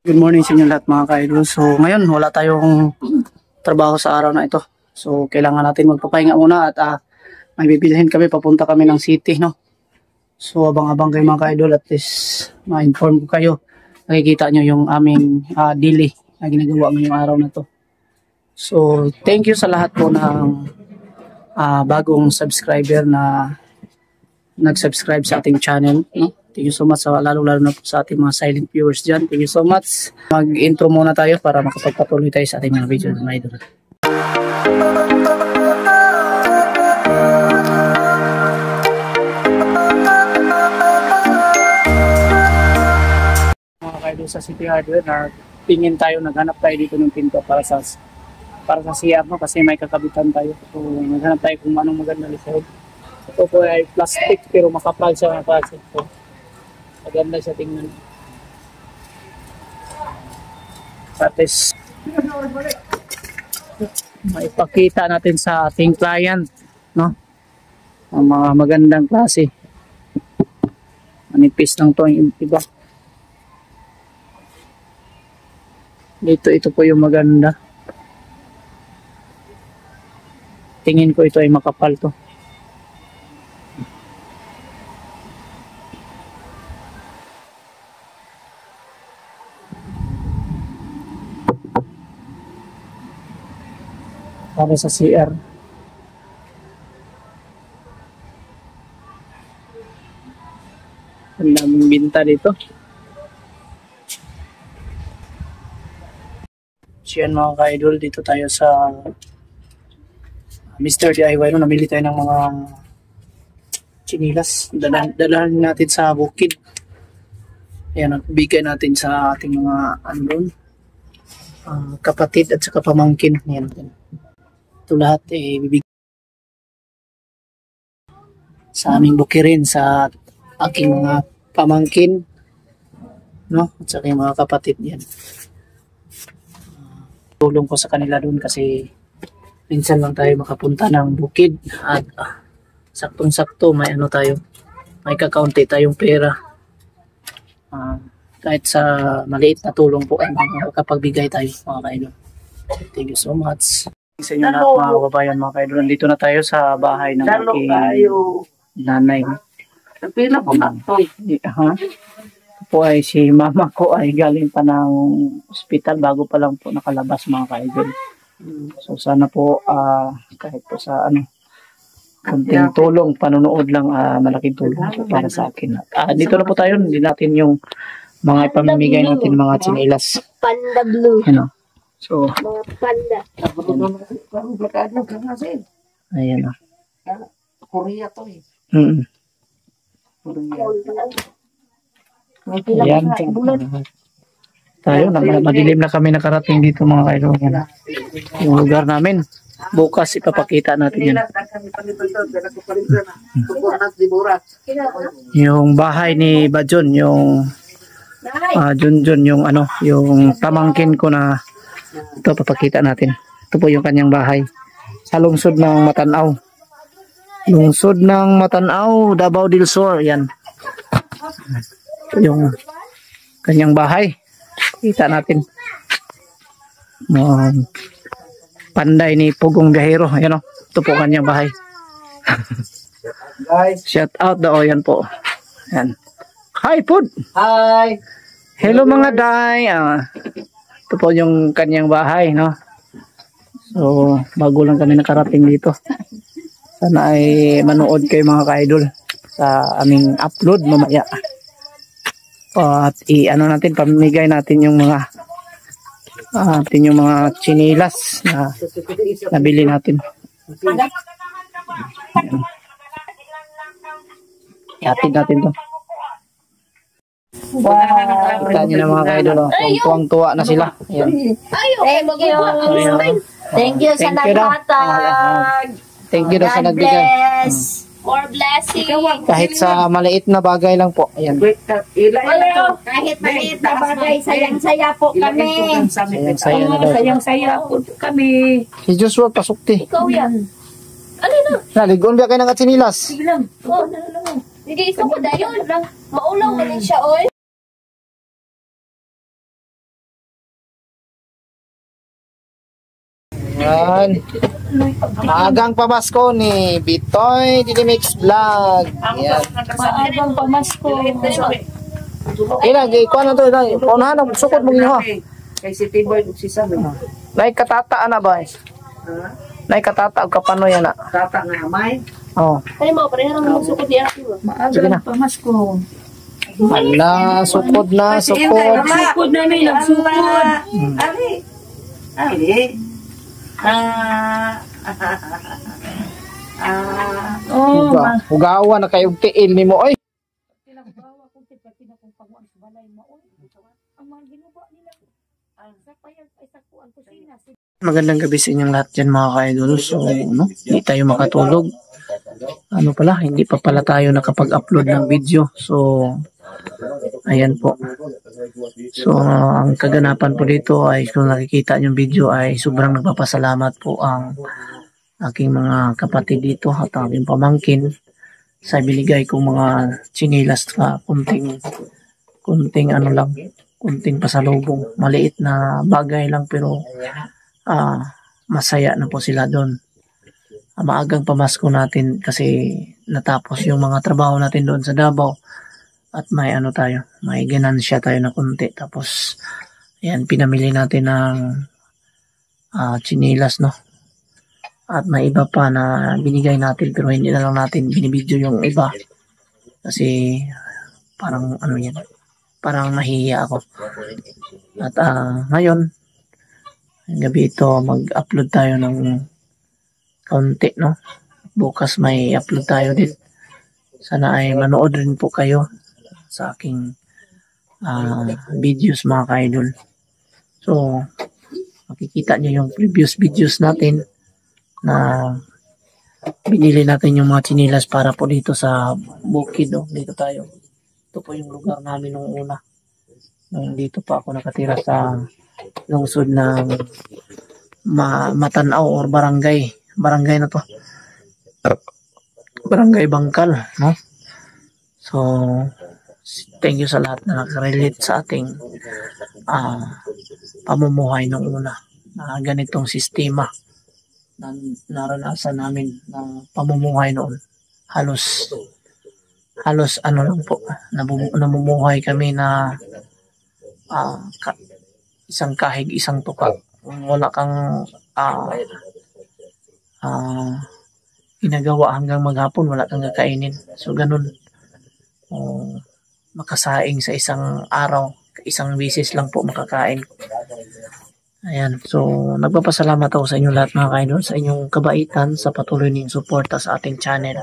Good morning sa inyo lahat mga ka-idol. So ngayon wala tayong trabaho sa araw na ito. So kailangan natin magpapahinga muna at may bibilhin kami, papunta kami ng city, no. So abang-abang kayo mga ka-idol, at least ma-inform ko kayo. Nakikita nyo yung aming daily na ginagawa ngayong araw na to. So thank you sa lahat po ng bagong subscriber na nag-subscribe sa ating channel, no? Thank you so much, lalo-lalo na po sa ating mga silent viewers dyan. Thank you so much. Mag-intro muna tayo para makapagpatuloy tayo sa ating mga video, mga idol. Mga kaidol, sa City Hardware, tingin tayo, naghanap tayo dito ng pinto para sa CR, no? Kasi may kakabitan tayo. So naghanap tayo kung anong maganda likod. Ito po ay plastic pero makapal siya mga plastic po. Maganda siya tingnan. Patis maipakita natin sa ating client, no? Ang mga magandang klase. Manipis lang to yung iba. Ito po yung maganda. Tingin ko ito ay makapal to. Para sa CR. Ang daming binta dito. Siyan mga ka-idol, dito tayo sa Mr. DIY, no? Namili tayo ng mga chinilas. Dalahan natin sa bukid. Ayan, bigay natin sa ating mga kapatid at saka pamangkin. Ayan. Ito lahat bibigay sa aming bukirin, sa aking mga pamangkin, no? At saka yung mga kapatid yan. Tulong ko sa kanila doon kasi minsan lang tayo makapunta ng bukid at saktong-sakto may may kakaunti tayong pera. Kahit sa maliit na tulong po ay makapagbigay tayo mga kaidol. Thank you so much sa inyo lahat mga kababayan, mga kaidol. Nandito na tayo sa bahay ng aking nanay. Pila po na ito. Po ay si mama ko ay galing pa ng ospital, bago pa lang po nakalabas mga kaidol. So sana po kahit po sa kunting tulong, panunood lang, malaking tulong po para sa akin. Dito na po tayo, hindi natin yung mga ipamimigay natin mga chinilas. Panda blue. Ano? So, Mga panda. ayan o. Korea to eh. Ayan. Tayo, madilim na kami nakarating dito mga kailangan. Yung lugar namin. Bukas ipapakita natin yan. Yung bahay ni Bajon, yung Junjun, yung yung pamangkin ko na ito, papakita natin. Ito po yung kanyang bahay sa lungsod ng Matanaw. Lungsod ng Matanaw, Davao del Sur. Yan. Ito yung kanyang bahay. Kita natin. Panday ni Pugong Biyahero. Ayan o. Ito po kanyang bahay. Shout out daw. Yan po. Yan. Hi, Pud. Hi. Hello mga day. Ito po yung kanyang bahay, no? So, bago lang kami nakarating dito. Sana ay manood kayo mga ka-idol sa aming upload mamaya. At natin, pamimigay natin yung mga chinilas na nabili natin. Ihatid natin to. Wow! Kita nyo na mga ka-idol, tuwang-tuwa na sila. Ayan. Thank you. Thank you sa naghatag. Thank you daw sa nagbigay. More blessing. Kahit sa maliit na bagay lang po. Ayan. Kahit maliit na bagay, sayang-saya po kami. Sayang-saya na daw. Sayang-saya po kami. Si Joshua, pasukti. Ikaw yan. Ano na? Naligon ba kayo ng katsinilas? Sige lang. Hindi, ikaw ko dayon. Maulaw mo din siya, oy. Yan. Maagang pamasko ni Bitoy Dinimix Vlog. Yan. Maagang pamasko. Ilang, ikuha na to. Paunahan ang sukot mo ginawa. Kay si Tiboy ug si Sam. Nay katata na ba? Nay katata og kapano yan na. Tata nga amay. Oh. Kaya mo, parehang magsukot niya ako. Sige na. Maagang pamasko. Hala, sukod na, sukod. Sukod na may nagsukod. Ali. Ali. Oh, Hugawa na kayong tiil ni mo, oy. Magandang gabi sa inyong lahat dyan mga ka-idol. So, hindi tayo makatulog. Ano pala, hindi pa pala tayo nakapag-upload ng video. So, ayan po. So, ang kaganapan po dito ay kung nakikita yung video ay sobrang nagpapasalamat po ang aking mga kapatid dito at aking pamangkin sa binigay kong mga chinilas ka kunting ano lang, kunting pasalubong. Maliit na bagay lang pero masaya na po sila doon. Maagang pamasko natin kasi natapos yung mga trabaho natin doon sa Davao at may ano tayo, may ganansya tayo na kunti. Tapos ayan, pinamili natin ng chinilas, no? At may iba pa na binigay natin pero hindi na lang natin binibidyo yung iba kasi parang ano yan, parang nahihiya ako. At ngayon gabi ito mag-upload tayo ng kaunti, no? Bukas may upload tayo din. Sana ay manood rin po kayo sa aking videos mga ka-idol. So makikita nyo yung previous videos natin na binili natin yung mga chinilas para po dito sa bukid, no? Dito tayo. Ito po yung lugar namin nung una. Nung dito pa ako nakatira sa lungsod ng Matanaw or barangay na to, Barangay Bangkal, no? So thank you sa lahat na nakarelate sa ating pamumuhay nung una na ganitong sistema na naranasan namin ng pamumuhay noon. Halos ano lang po, namumuhay kami na isang kahig, isang tuka. Wala kang ginagawa hanggang maghapon, wala kang kakainin. So, ganun. Makasaing sa isang araw, isang bisis lang po makakain. Ayan. So, nagpapasalamat ako sa inyo lahat mga kaidol, sa inyong kabaitan, sa patuloy niyong suporta sa ating channel.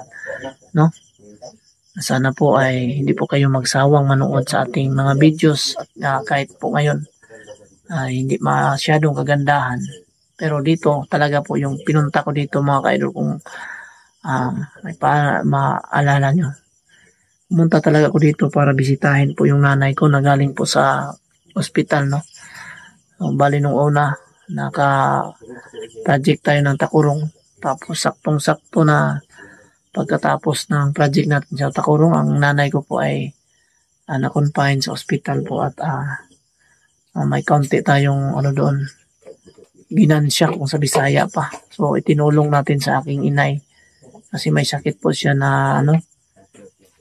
No? Sana po ay hindi po kayo magsawang manood sa ating mga videos at kahit po ngayon hindi masyadong kagandahan. Pero dito talaga po yung pinunta ko dito mga ka-idol, kung may maalala nyo. Pumunta talaga ako dito para bisitahin po yung nanay ko na galing po sa ospital, no? So, bali nung una, naka-project tayo ng Takurong. Tapos saktong-sakto na pagkatapos ng project natin sa Takurong, ang nanay ko po ay na-confine sa ospital po at may kaunti tayong ano doon, ginansya kung sa Bisaya pa. So itinulong natin sa aking inay kasi may sakit po siya na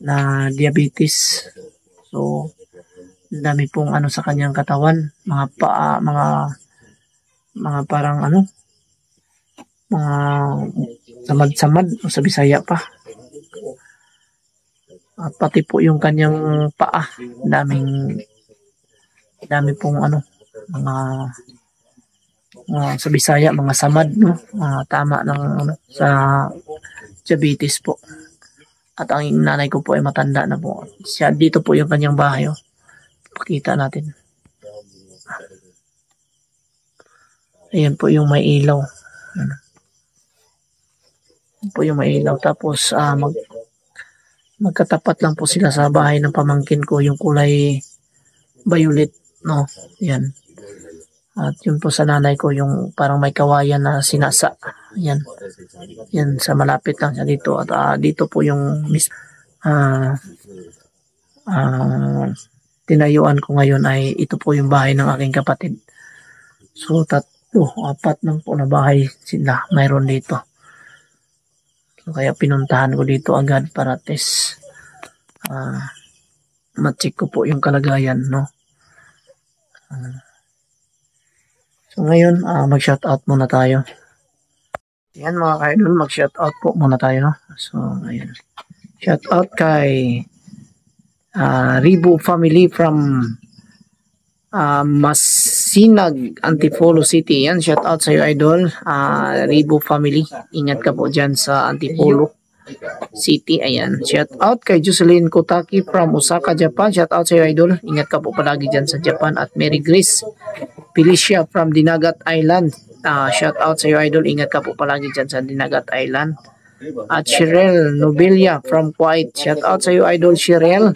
na diabetes. So dami pong ano sa kanyang katawan, mga paa, mga parang mga samad-samad o sa Bisaya pa. At pati po yung kanyang paa, dami pong mga sa Bisaya, mga samad, no? Tama ng sa diabetes po. At ang nanay ko po ay matanda na po. Siya, dito po yung kanyang bahay, oh. Pakita natin. Ayan po yung may ilaw. Ayan po yung may ilaw. Tapos magkatapat lang po sila sa bahay ng pamangkin ko, yung kulay violet, no? Yan. At yun po sa nanay ko, yung parang may kawayan na sinasa. Yan. Yan, sa malapit lang siya dito. At dito po yung tinayuan ko ngayon ay ito po yung bahay ng aking kapatid. So 4 lang po na bahay sila mayroon dito. So, kaya pinuntahan ko dito agad para test. Ma-check ko po yung kalagayan, no? So ngayon, mag-shoutout muna tayo. Yan mga ka-idol, mag-shoutout po muna tayo, no? So, ayan. Shoutout kay Ribu family from Masinag, Antipolo City. Yan, shoutout sa iyo, idol. Ribu family, ingat ka po dyan sa Antipolo City. Ayan, shoutout kay Jocelyn Kotaki from Osaka, Japan. Shoutout sa iyo, idol. Ingat ka po palagi dyan sa Japan. At Mary Grace Felicia from Dinagat Island. Shoutout sa iyo, idol. Ingat ka po palagi dyan sa Dinagat Island. At Cheryl Nobilia from Kuwait. Shoutout sa iyo, idol, Cheryl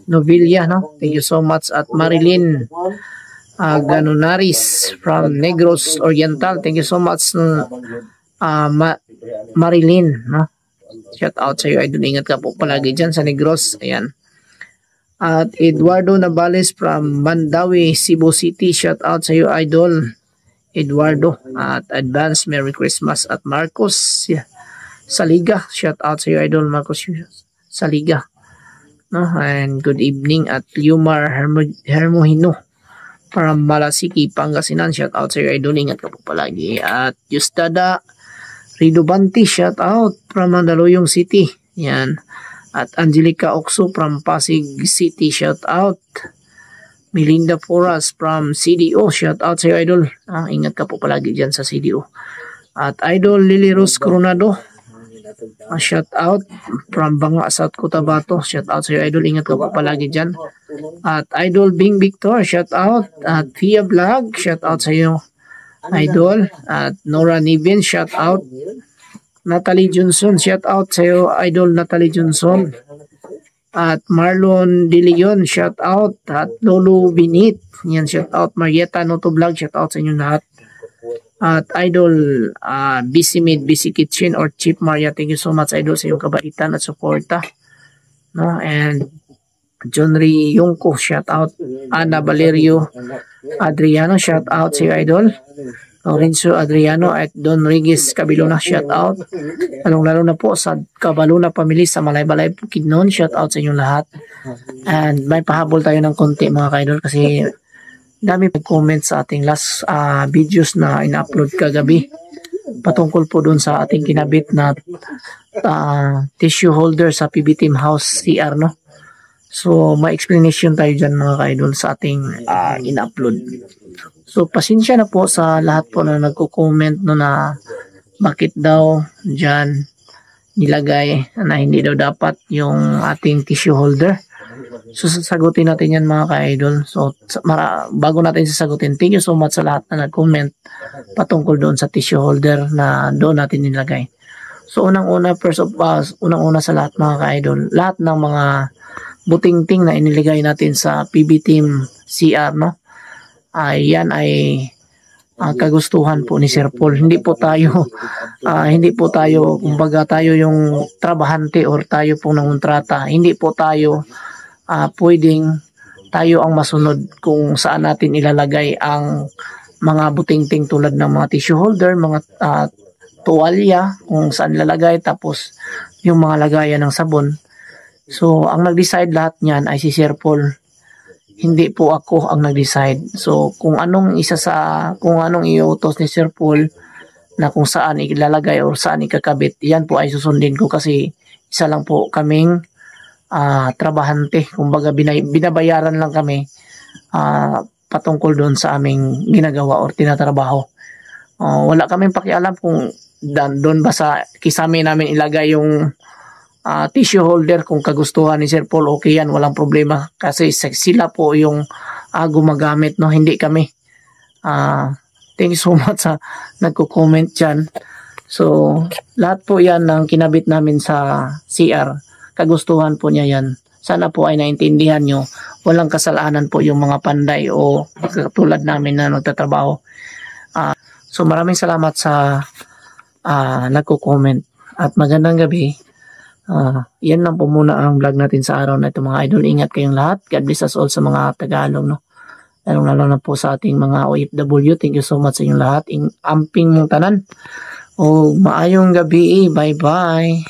Nobilia, no? Thank you so much. At Marilyn Ganonaris from Negros Oriental. Thank you so much, Marilyn, no? Shout out sa iyo, idol. Ingat ka po palagi dyan sa Negros. Ayan. At Eduardo Navales from Mandawi, Cebu City. Shout out sa iyo, idol Eduardo. At advance Merry Christmas. At Marcos Saliga. Shout out sa iyo, idol Marcos Saliga. No? And good evening. At Liumar Hermohino from Malasiki, Pangasinan. Shout out sa iyo, idol. Ingat ka po palagi. At Yustada Ridobanti, shout out from Mandaluyong City. Yan. At Angelica Oxo from Pasig City, shout out. Melinda Foras from CDO, shout out sa iyo, idol. Ingat ka po palagi dyan sa CDO. At idol Lily Rose Coronado, shout out from Banga, South Cotabato. Shout out sa iyo, idol. Ingat ka po palagi dyan. At idol Bing Victor, shout out. At Pia Vlog, shout out sa iyo, idol. At Nora Nivin, shout out. Natalie Johnson, shout out sa iyo, idol Natalie Johnson. At Marlon De Leon, shout out. At Lolo Binit, yan, shout out. Marietta Noto Vlog, shout out sa inyo lahat. At idol Busy Made Busy Kitchen or Chief Maria, thank you so much, idol, sa iyong kabaitan at suporta, no? And John Ray Yungko, shout out. Ana Valerio Adriano, shout out sa iyo, idol. Lorenzo Adriano at Don Regis Cabilona, shout out. Lalong-lalo na po sa Cabaluna family sa Malay-Balay Bukidnon, shout out sa inyong lahat. And may pahabol tayo ng konti, mga ka-idol, kasi dami comment sa ating last videos na ina-upload kagabi patungkol po doon sa ating kinabit na tissue holder sa PB Team House CR, no? So, may explanation tayo dyan, mga ka-idol, sa ating ina-upload. So, pasensya na po sa lahat po na nagko-comment no na bakit daw dyan nilagay na hindi daw dapat yung ating tissue holder. So, sasagutin natin yan, mga ka-idol. So, bago natin sasagutin, thank you so much sa lahat na nag-comment patungkol doon sa tissue holder na doon natin nilagay. So, unang-una, unang-una sa lahat, mga ka-idol, lahat ng mga buting-ting na iniligay natin sa PB Team CR, no? Yan ay kagustuhan po ni Sir Paul. Hindi po tayo kumbaga tayo yung trabahante or tayo pong nangontrata. Hindi po tayo pwedeng tayo ang masunod kung saan natin ilalagay ang mga buting-ting tulad ng mga tissue holder, mga tuwalya, kung saan ilalagay, tapos yung mga lagayan ng sabon. So, ang nag-decide lahat niyan ay si Sir Paul. Hindi po ako ang nag-decide. So, kung anong iutos ni Sir Paul na kung saan ilalagay o saan ikakabit, yan po ay susundin ko kasi isa lang po kaming trabahante. Kumbaga, binabayaran lang kami patungkol doon sa aming ginagawa o tinatrabaho. Wala kaming pakialam kung doon ba sa kisame namin ilagay yung tissue holder. Kung kagustuhan ni Sir Paul, okay yan, walang problema kasi sila po yung gumagamit, no? Hindi kami. Thank you so much sa nagko-comment dyan. So, lahat po yan ng kinabit namin sa CR, kagustuhan po niya yan. Sana po ay naintindihan nyo, walang kasalanan po yung mga panday o katulad namin na nagtatrabaho. So, maraming salamat sa nagko-comment at magandang gabi. Yan lang po muna ang vlog natin sa araw na ito, mga idol. Ingat kayong lahat. God bless us all sa mga Tagalog, no? lalo na po sa ating mga OFW. Thank you so much sa inyong lahat. Amping mong tanan. O maayong gabi. Bye-bye.